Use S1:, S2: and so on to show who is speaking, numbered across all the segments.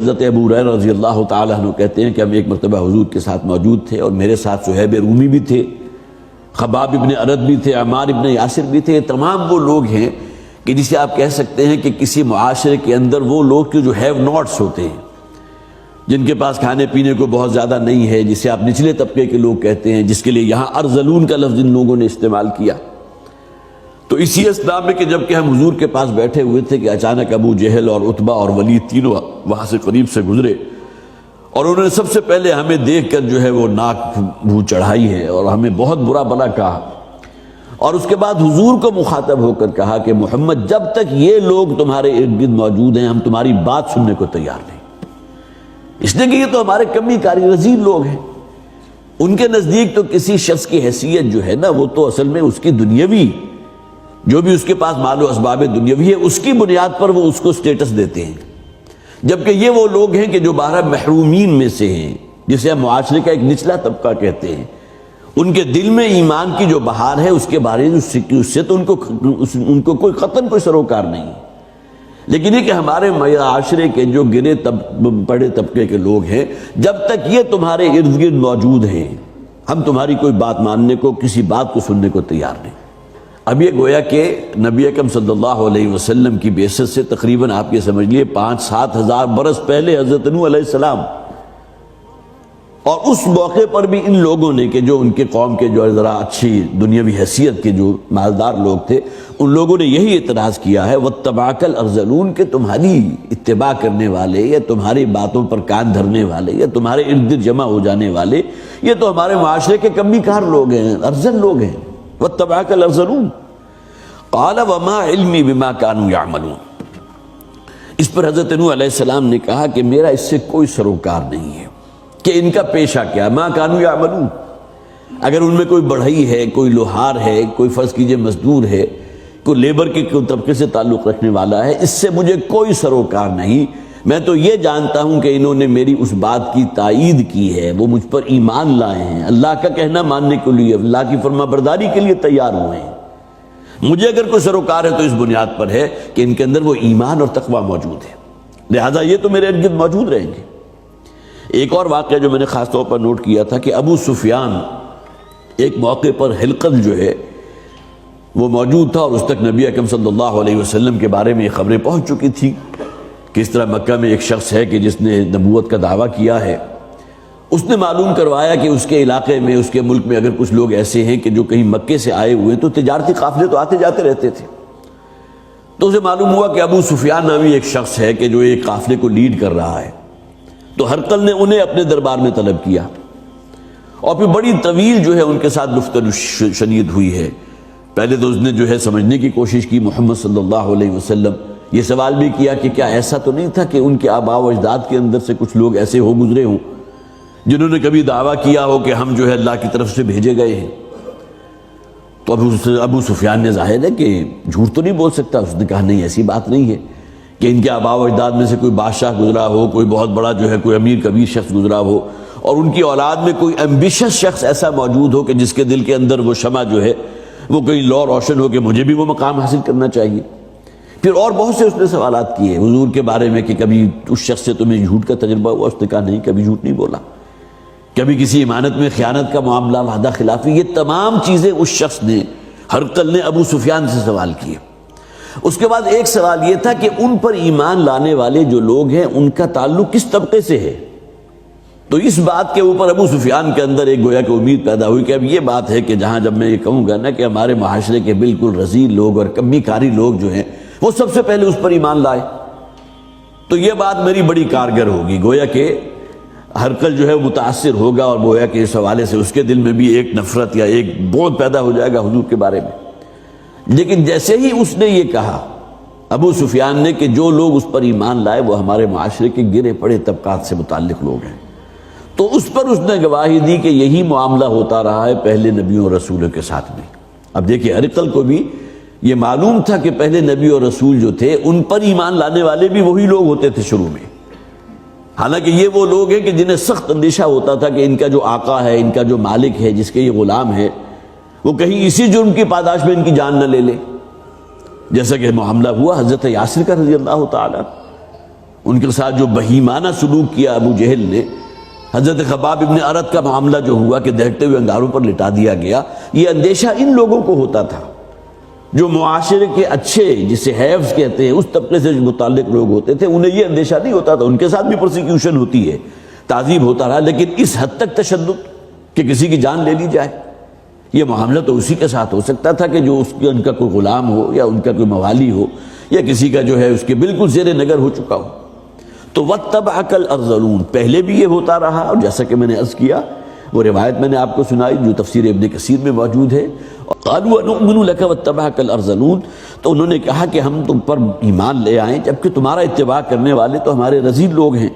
S1: حضرت ابو ہریرہ رضی اللہ تعالیٰ عنہ کہتے ہیں کہ ہم ایک مرتبہ حضور کے ساتھ موجود تھے اور میرے ساتھ صہیب رومی بھی تھے، خباب ابن ارد بھی تھے، عمار ابن یاسر بھی تھے۔ یہ تمام وہ لوگ ہیں کہ جسے آپ کہہ سکتے ہیں کہ کسی معاشرے کے اندر وہ لوگ کے جو ہیو ناٹس ہوتے ہیں، جن کے پاس کھانے پینے کو بہت زیادہ نہیں ہے، جسے آپ نچلے طبقے کے لوگ کہتے ہیں، جس کے لیے یہاں ارذلون کا لفظ ان لوگوں نے استعمال کیا۔ تو اسی اسنا میں کہ جب کہ ہم حضور کے پاس بیٹھے ہوئے تھے کہ اچانک ابو جہل اور عتبہ اور ولید تینوں وہاں سے قریب سے گزرے، اور انہوں نے سب سے پہلے ہمیں دیکھ کر جو ہے وہ ناک منہ چڑھائی ہے اور ہمیں بہت برا بھلا کہا، اور اس کے بعد حضور کو مخاطب ہو کر کہا کہ محمد جب تک یہ لوگ تمہارے ارد گرد موجود ہیں ہم تمہاری بات سننے کو تیار نہیں، اس لیے کہ یہ تو ہمارے کمی کاری رذیل لوگ ہیں۔ ان کے نزدیک تو کسی شخص کی حیثیت جو ہے نا وہ تو اصل میں اس کی دنیاوی، جو بھی اس کے پاس مال و اسباب دنیاوی ہے اس کی بنیاد پر وہ اس کو سٹیٹس دیتے ہیں، جبکہ یہ وہ لوگ ہیں کہ جو 12 محرومین میں سے ہیں، جسے ہم معاشرے کا ایک نچلا طبقہ کہتے ہیں۔ ان کے دل میں ایمان کی جو بہار ہے اس کے بارے میں اس سے تو ان کو کوئی قطعاً کوئی سروکار نہیں، لیکن یہ کہ ہمارے معاشرے کے جو گرے پڑے طبقے کے لوگ ہیں، جب تک یہ تمہارے ارد گرد موجود ہیں ہم تمہاری کوئی بات ماننے کو، کسی بات کو سننے کو تیار نہیں۔ اب یہ گویا کہ نبی اکرم صلی اللہ علیہ وسلم کی بعثت سے تقریباً آپ یہ سمجھ لیے 5-7 ہزار برس پہلے حضرت نوح علیہ السلام، اور اس موقع پر بھی ان لوگوں نے کہ جو ان کے قوم کے جو ذرا اچھی دنیاوی حیثیت کے جو مالدار لوگ تھے، ان لوگوں نے یہی اعتراض کیا ہے وَاتَّبَعَكَ الْأَرْذَلُونَ کہ تمہاری اتباع کرنے والے یا تمہاری باتوں پر کان دھرنے والے یا تمہارے ارد گرد جمع ہو جانے والے یہ تو ہمارے معاشرے کے کمی کار لوگ ہیں، ارذل لوگ ہیں۔ وَاتَّبَعَكَ الْأَرْذَلُونَ قَالَ وَمَا عِلْمِي بِمَا كَانُوا يَعْمَلُونَ۔ اس پر حضرت نوح علیہ السلام نے کہا کہ میرا اس سے کوئی سروکار نہیں ہے کہ ان کا پیشہ کیا، ما كانوا يعملون، اگر ان میں کوئی بڑھئی ہے، کوئی لوہار ہے، کوئی فرض کیجئے مزدور ہے، کوئی لیبر کے طبقے سے تعلق رکھنے والا ہے، اس سے مجھے کوئی سروکار نہیں۔ میں تو یہ جانتا ہوں کہ انہوں نے میری اس بات کی تائید کی ہے، وہ مجھ پر ایمان لائے ہیں، اللہ کا کہنا ماننے کے لیے، اللہ کی فرما برداری کے لیے تیار ہوئے ہیں۔ مجھے اگر کوئی سروکار ہے تو اس بنیاد پر ہے کہ ان کے اندر وہ ایمان اور تقوی موجود ہے، لہذا یہ تو میرے ارد گرد موجود رہیں گے۔ ایک اور واقعہ جو میں نے خاص طور پر نوٹ کیا تھا کہ ابو سفیان ایک موقع پر حلقل جو ہے وہ موجود تھا، اور اس تک نبی اکرم صلی اللہ علیہ وسلم کے بارے میں یہ خبریں پہنچ چکی تھی کہ اس طرح مکہ میں ایک شخص ہے کہ جس نے نبوت کا دعویٰ کیا ہے۔ اس نے معلوم کروایا کہ اس کے علاقے میں، اس کے ملک میں اگر کچھ لوگ ایسے ہیں کہ جو کہیں مکے سے آئے ہوئے تو تجارتی قافلے تو آتے جاتے رہتے تھے، تو اسے معلوم ہوا کہ ابو سفیان نامی ایک شخص ہے کہ جو ایک قافلے کو لیڈ کر رہا ہے۔ تو ہرقل نے انہیں اپنے دربار میں طلب کیا، اور پھر بڑی طویل جو ہے ان کے ساتھ گفتگو شنید ہوئی ہے۔ پہلے تو اس نے جو ہے سمجھنے کی کوشش کی محمد صلی اللہ علیہ وسلم، یہ سوال بھی کیا کہ کیا ایسا تو نہیں تھا کہ ان کے آباء و اجداد کے اندر سے کچھ لوگ ایسے ہو گزرے ہوں جنہوں نے کبھی دعویٰ کیا ہو کہ ہم جو ہے اللہ کی طرف سے بھیجے گئے ہیں۔ تو ابو سفیان نے ظاہر ہے کہ جھوٹ تو نہیں بول سکتا، اس نے کہا نہیں ایسی بات نہیں ہے کہ ان کے آباء و اجداد میں سے کوئی بادشاہ گزرا ہو، کوئی بہت بڑا جو ہے کوئی امیر کبیر شخص گزرا ہو، اور ان کی اولاد میں کوئی ایمبیشس شخص ایسا موجود ہو کہ جس کے دل کے اندر وہ شمع جو ہے وہ کہیں لو روشن ہو کہ مجھے بھی وہ مقام حاصل کرنا چاہیے۔ پھر اور بہت سے اس نے سوالات کیے حضور کے بارے میں کہ کبھی اس شخص سے تمہیں جھوٹ کا تجربہ ہوا؟ اس نے کہا نہیں، کبھی جھوٹ نہیں بولا۔ کبھی کسی امانت میں خیانت کا معاملہ، وعدہ خلافی، یہ تمام چیزیں اس شخص نے، ہرقل نے ابو سفیان سے سوال کیے۔ اس کے بعد ایک سوال یہ تھا کہ ان پر ایمان لانے والے جو لوگ ہیں ان کا تعلق کس طبقے سے ہے؟ تو اس بات کے اوپر ابو سفیان کے اندر ایک گویا کہ امید پیدا ہوئی کہ اب یہ بات ہے کہ جہاں جب میں یہ کہوں گا نا کہ ہمارے معاشرے کے بالکل رذیل لوگ اور کمی کاری لوگ جو ہیں وہ سب سے پہلے اس پر ایمان لائے تو یہ بات میری بڑی کارگر ہوگی، گویا کہ ہرقل جو ہے متاثر ہوگا، اور گویا کہ اس حوالے سے اس کے دل میں بھی ایک نفرت یا ایک بغض پیدا ہو جائے گا حضور کے بارے میں۔ لیکن جیسے ہی اس نے یہ کہا ابو سفیان نے کہ جو لوگ اس پر ایمان لائے وہ ہمارے معاشرے کے گرے پڑے طبقات سے متعلق لوگ ہیں، تو اس پر اس نے گواہی دی کہ یہی معاملہ ہوتا رہا ہے پہلے نبیوں اور رسولوں کے ساتھ میں۔ اب دیکھیں ہرقل کو بھی یہ معلوم تھا کہ پہلے نبی اور رسول جو تھے ان پر ایمان لانے والے بھی وہی لوگ ہوتے تھے شروع میں، حالانکہ یہ وہ لوگ ہیں کہ جنہیں سخت اندیشہ ہوتا تھا کہ ان کا جو آقا ہے، ان کا جو مالک ہے، جس کے یہ غلام ہے، وہ کہیں اسی جرم کی پاداش میں ان کی جان نہ لے لے، جیسا کہ معاملہ ہوا حضرت یاسر کا رضی اللہ تعالیٰ۔ ان کے ساتھ جو بہیمانہ سلوک کیا ابو جہل نے، حضرت خباب ابن ارد کا معاملہ جو ہوا کہ دیکھتے ہوئے انگاروں پر لٹا دیا گیا، یہ اندیشہ ان لوگوں کو ہوتا تھا جو معاشرے کے اچھے، جسے حیفز کہتے ہیں، اس طبقے سے جو متعلق لوگ ہوتے تھے، انہیں یہ اندیشہ نہیں ہوتا تھا۔ ان کے ساتھ بھی پرسیکیوشن ہوتی ہے، تعذیب ہوتا رہا، لیکن اس حد تک تشدد کہ کسی کی جان لے لی جائے، یہ معاملہ تو اسی کے ساتھ ہو سکتا تھا کہ جو ان کا کوئی غلام ہو یا ان کا کوئی موالی ہو یا کسی کا جو ہے اس کے بالکل زیر نگر ہو چکا ہو۔ تو وَاتَّبَعَكَ الْأَرْذَلُونَ، پہلے بھی یہ ہوتا رہا، اور جیسا کہ میں نے عرض کیا وہ روایت میں نے آپ کو سنائی جو تفسیر ابن کثیر میں موجود ہے، قَالُوا أَنُؤْمِنُ لَكَ وَاتَّبَعَكَ الْأَرْذَلُونَ، تو انہوں نے کہا کہ ہم تم پر ایمان لے آئیں جبکہ تمہارا اتباع کرنے والے تو ہمارے رذیل لوگ ہیں۔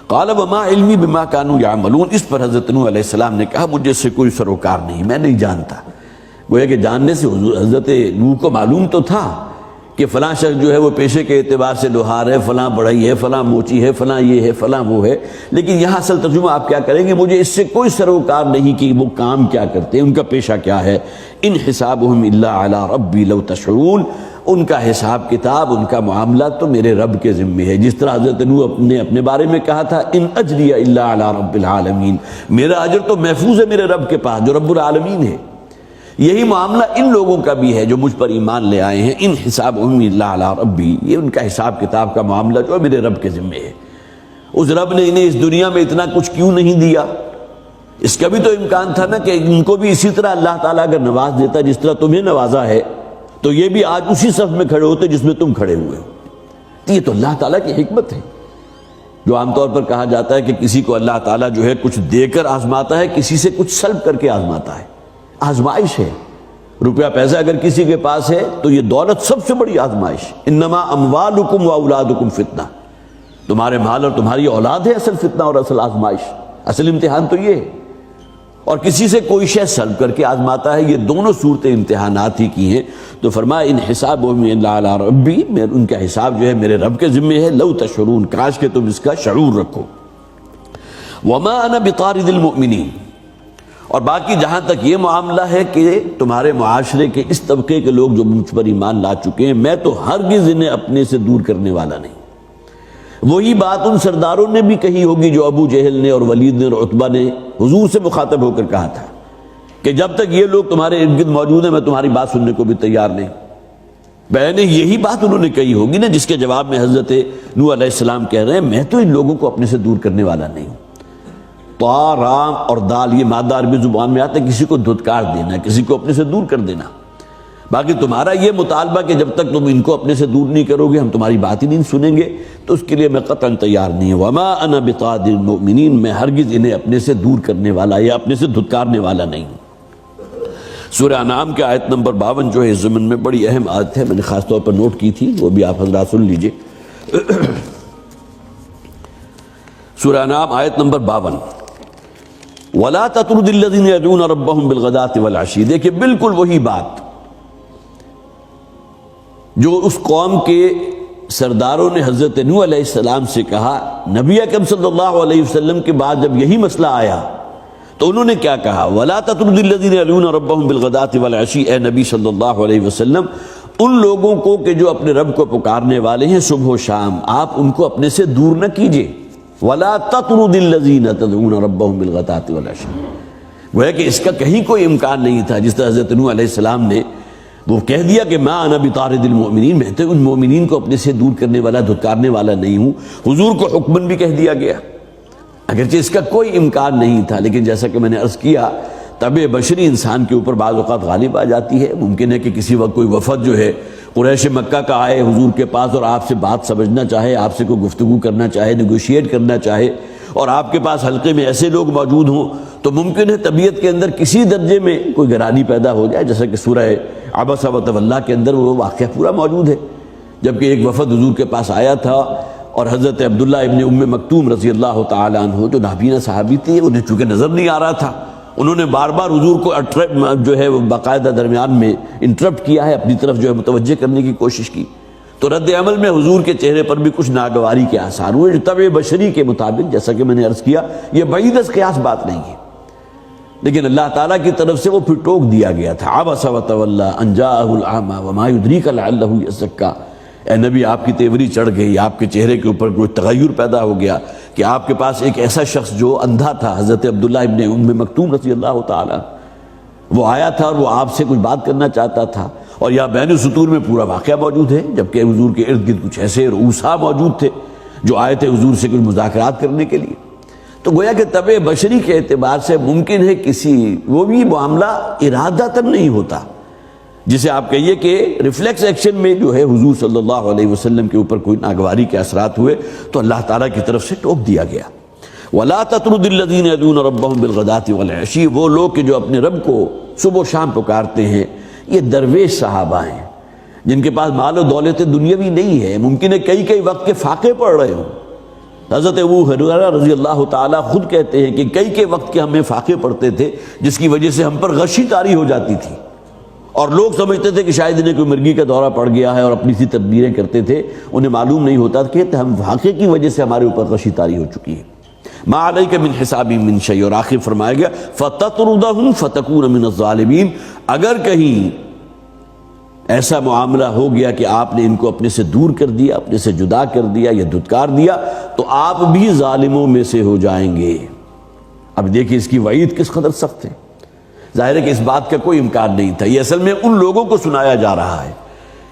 S1: قَالَ وَمَا عِلْمِي بِمَا كَانُوا يَعْمَلُونَ، اس پر حضرت نوح علیہ السلام نے کہا مجھے سے کوئی سروکار نہیں، میں نہیں جانتا۔ گویا کہ جاننے سے حضرت نوح کو معلوم تو تھا کہ فلاں شخص جو ہے وہ پیشے کے اعتبار سے لوہار ہے، فلاں بڑھئی ہے، فلاں موچی ہے، فلاں یہ ہے، فلاں وہ ہے، لیکن یہاں اصل ترجمہ آپ کیا کریں گے، مجھے اس سے کوئی سروکار نہیں کہ وہ کام کیا کرتے ہیں، ان کا پیشہ کیا ہے۔ ان حسابهم الا علی ربی لو تشعرون، ان کا حساب کتاب، ان کا معاملہ تو میرے رب کے ذمے ہے، جس طرح حضرت نوح نے اپنے بارے میں کہا تھا ان اجری الا علی رب العالمین، میرا اجر تو محفوظ ہے میرے رب کے پاس جو رب العالمین ہے۔ یہی معاملہ ان لوگوں کا بھی ہے جو مجھ پر ایمان لے آئے ہیں، ان حسابهم الا علی ربی، یہ ان کا حساب کتاب کا معاملہ جو میرے رب کے ذمے ہے۔ اس رب نے انہیں اس دنیا میں اتنا کچھ کیوں نہیں دیا؟ اس کا بھی تو امکان تھا نا کہ ان کو بھی اسی طرح اللہ تعالیٰ اگر نواز دیتا جس طرح تمہیں نوازا ہے تو یہ بھی آج اسی صف میں کھڑے ہوتے جس میں تم کھڑے ہوئے ہو۔ یہ تو اللہ تعالیٰ کی حکمت ہے، جو عام طور پر کہا جاتا ہے کہ کسی کو اللہ تعالیٰ جو ہے کچھ دے کر آزماتا ہے، کسی سے کچھ سلب کر کے آزماتا ہے۔ آزمائش ہے، روپیہ پیسہ اگر کسی کے پاس ہے تو یہ دولت سب سے بڑی آزمائش۔ انما اموالکم واولادکم فتنہ، تمہارے مال اور تمہاری اولاد ہے اصل فتنہ اور اصل آزمائش، اصل امتحان تو یہ ہے۔ اور کسی سے کوئی شے سلب کر کے آزماتا ہے، یہ دونوں صورتیں امتحانات ہی کی ہیں۔ تو فرمایا ان حسابهم الا علی ربی، ان کا حساب جو ہے میرے رب کے ذمے ہے، لو تشعرون، کاش کہ تم اس کا شعور رکھو۔ وما انا بطارد المؤمنین، اور باقی جہاں تک یہ معاملہ ہے کہ تمہارے معاشرے کے اس طبقے کے لوگ جو مجھ پر ایمان لا چکے ہیں، میں تو ہرگز انہیں اپنے سے دور کرنے والا نہیں۔ وہی بات ان سرداروں نے بھی کہی ہوگی جو ابو جہل نے اور ولید نے اور عتبہ نے حضور سے مخاطب ہو کر کہا تھا کہ جب تک یہ لوگ تمہارے ارد گرد موجود ہیں میں تمہاری بات سننے کو بھی تیار نہیں۔ میں نے یہی بات انہوں نے کہی ہوگی نا، جس کے جواب میں حضرت نوح علیہ السلام کہہ رہے ہیں میں تو ان لوگوں کو اپنے سے دور کرنے والا نہیں ہوں۔ طا، رام اور دال یہ مادہ عربی زبان میں آتا ہے کسی کو دھتکار دینا، کسی کو اپنے سے دور کر دینا۔ باقی تمہارا یہ مطالبہ کہ جب تک تم ان کو اپنے سے دور نہیں کرو گے ہم تمہاری بات ہی نہیں سنیں گے، تو اس کے لیے میں قطعاً تیار نہیں ہوں۔ وما انا بطارد المؤمنین، میں ہرگز انہیں اپنے سے دور کرنے والا یا اپنے سے دھتکارنے والا نہیں ہوں۔ سورہ انعام کے آیت نمبر 52 جو ہے اس ضمن میں بڑی اہم آیت ہے، میں نے خاص طور پر نوٹ کی تھی، وہ بھی آپ حضرات سن لیجئے۔ سورہ انعام آیت نمبر 52، وَلَا تَطْرُدِ الَّذِينَ يَدْعُونَ رَبَّهُمْ بِالْغَدَاةِ وَالْعَشِيِّ، دیکھیں بالکل وہی بات جو اس قوم کے سرداروں نے حضرت نوح علیہ السلام سے کہا۔ نبی اکرم صلی اللہ علیہ وسلم کے بعد جب یہی مسئلہ آیا تو انہوں نے کیا کہا، وَلَا تَطْرُدِ الَّذِينَ يَدْعُونَ رَبَّهُمْ بِالْغَدَاةِ وَالْعَشِيِّ، اے نبی صلی اللہ علیہ وسلم ان لوگوں کو کہ جو اپنے رب کو پکارنے والے ہیں صبح و شام، آپ ان کو اپنے سے دور نہ کیجئے۔ وَلَا تَطْرُدِ الَّذِينَ تَدْعُونَ رَبَّهُمْ بِالْغَدَاةِ وَالْعَشِيِّ، گویا کہ اس کا کہیں کوئی امکان نہیں تھا، جس طرح حضرت نوح علیہ السلام نے وہ کہہ دیا کہ ما انا بطارد المؤمنین، میں تو ان مومنین کو اپنے سے دور کرنے والا دھتکارنے والا نہیں ہوں۔ حضور کو حکماً بھی کہہ دیا گیا، اگرچہ اس کا کوئی امکان نہیں تھا، لیکن جیسا کہ میں نے عرض کیا طبع بشری انسان کے اوپر بعض اوقات غالب آ جاتی ہے۔ ممکن ہے کہ کسی وقت کوئی وفد جو ہے قریش مکہ کا آئے حضور کے پاس اور آپ سے بات سمجھنا چاہے، آپ سے کوئی گفتگو کرنا چاہے، نیگوشیٹ کرنا چاہے، اور آپ کے پاس حلقے میں ایسے لوگ موجود ہوں تو ممکن ہے طبیعت کے اندر کسی درجے میں کوئی گرانی پیدا ہو جائے، جیسا کہ سورہ عبس وتولیٰ کے اندر وہ واقعہ پورا موجود ہے، جبکہ ایک وفد حضور کے پاس آیا تھا اور حضرت عبداللہ ابن ام مکتوم رضی اللہ تعالیٰ عنہ جو نابینا صحابی تھے، انہیں چونکہ نظر نہیں آ رہا تھا، انہوں نے بار بار حضور کو جو ہے باقاعدہ درمیان میں انٹرپٹ کیا ہے، اپنی طرف جو ہے متوجہ کرنے کی کوشش کی، تو رد عمل میں حضور کے چہرے پر بھی کچھ ناگواری کے آثار ہوئے، جو طبع بشری کے مطابق جیسا کہ میں نے عرض کیا یہ بعید از قیاس بات نہیں ہے، لیکن اللہ تعالیٰ کی طرف سے وہ پھر ٹوک دیا گیا تھا۔ عبس وتولیٰ ان جاءہ الاعمی وما یدریک لعلہ یزکیٰ، اے نبی آپ کی تیوری چڑھ گئی، آپ کے چہرے کے اوپر کوئی تغیر پیدا ہو گیا کہ آپ کے پاس ایک ایسا شخص جو اندھا تھا، حضرت عبداللہ ابن ام مکتوم رضی اللہ تعالیٰ، وہ آیا تھا اور وہ آپ سے کچھ بات کرنا چاہتا تھا، اور یہاں بین السطور میں پورا واقعہ موجود ہے، جبکہ حضور کے ارد گرد کچھ ایسے رؤساء موجود تھے جو آئے تھے حضور سے کچھ مذاکرات کرنے کے لیے۔ تو گویا کہ طبع بشری کے اعتبار سے ممکن ہے کسی وہ بھی معاملہ ارادتاً نہیں ہوتا، جسے آپ کہیے کہ ریفلیکس ایکشن میں جو ہے حضور صلی اللہ علیہ وسلم کے اوپر کوئی ناگواری کے اثرات ہوئے تو اللہ تعالیٰ کی طرف سے ٹوک دیا گیا۔ وَلَا تَطْرُدِ الَّذِينَ يَدْعُونَ رَبَّهُمْ بِالْغَدَاةِ وَالْعَشِيِّ، وہ لوگ کہ جو اپنے رب کو صبح و شام پکارتے ہیں، یہ درویش صحابہ ہیں جن کے پاس مال و دولت دنیاوی نہیں ہے، ممکن ہے کئی وقت کے فاقے پڑ رہے ہوں۔ حضرت ابو ہریرہ رضی اللہ تعالیٰ خود کہتے ہیں کہ کئی وقت کے ہمیں فاقے پڑتے تھے جس کی وجہ سے ہم پر غشی طاری ہو جاتی تھی، اور لوگ سمجھتے تھے کہ شاید انہیں کوئی مرگی کا دورہ پڑ گیا ہے اور اپنی سی تدبیریں کرتے تھے، انہیں معلوم نہیں ہوتا کہ ہم فاقے کی وجہ سے ہمارے اوپر غشی طاری ہو چکی ہے۔ ما علیک من حسابی من شیء، اور آخر فرمایا گیا فَتَطْرُدَهُمْ فَتَكُونَ مِنَ الظَّالِمِينَ، اگر کہیں ایسا معاملہ ہو گیا کہ آپ نے ان کو اپنے سے دور کر دیا، اپنے سے جدا کر دیا یا دھتکار دیا، تو آپ بھی ظالموں میں سے ہو جائیں گے۔ اب دیکھیں اس کی وعید کس قدر سخت ہے۔ ظاہر ہے کہ اس بات کا کوئی امکان نہیں تھا، یہ اصل میں ان لوگوں کو سنایا جا رہا ہے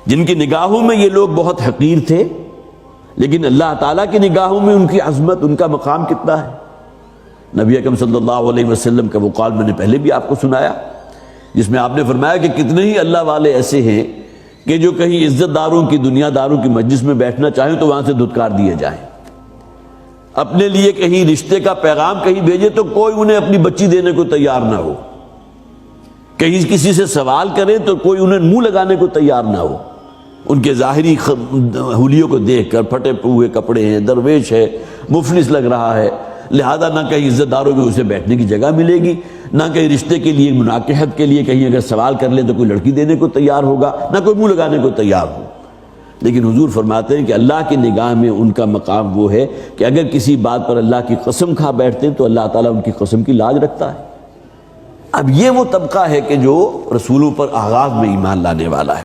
S1: جن کی نگاہوں میں یہ لوگ بہت حقیر تھے، لیکن اللہ تعالیٰ کی نگاہوں میں ان کی عظمت، ان کا مقام کتنا ہے۔ نبی اکرم صلی اللہ علیہ وسلم کا وہ قول میں نے پہلے بھی آپ کو سنایا، جس میں آپ نے فرمایا کہ کتنے ہی اللہ والے ایسے ہیں کہ جو کہیں عزت داروں کی، دنیا داروں کی مجلس میں بیٹھنا چاہیں تو وہاں سے دھتکار دیے جائیں، اپنے لیے کہیں رشتے کا پیغام کہیں بھیجے تو کوئی انہیں اپنی بچی دینے کو تیار نہ ہو، کہیں کسی سے سوال کریں تو کوئی انہیں منہ لگانے کو تیار نہ ہو، ان کے ظاہری حلیوں کو دیکھ کر پھٹے ہوئے کپڑے ہیں، درویش ہے، مفلس لگ رہا ہے، لہذا نہ کہیں عزت داروں میں اسے بیٹھنے کی جگہ ملے گی، نہ کہیں رشتے کے لیے، مناکحت کے لیے کہیں اگر سوال کر لیں تو کوئی لڑکی دینے کو تیار ہوگا، نہ کوئی منہ لگانے کو تیار ہو۔ لیکن حضور فرماتے ہیں کہ اللہ کی نگاہ میں ان کا مقام وہ ہے کہ اگر کسی بات پر اللہ کی قسم کھا بیٹھتے ہیں تو اللہ تعالیٰ ان کی قسم کی لاج رکھتا ہے۔ اب یہ وہ طبقہ ہے کہ جو رسولوں پر آغاز میں ایمان لانے والا ہے۔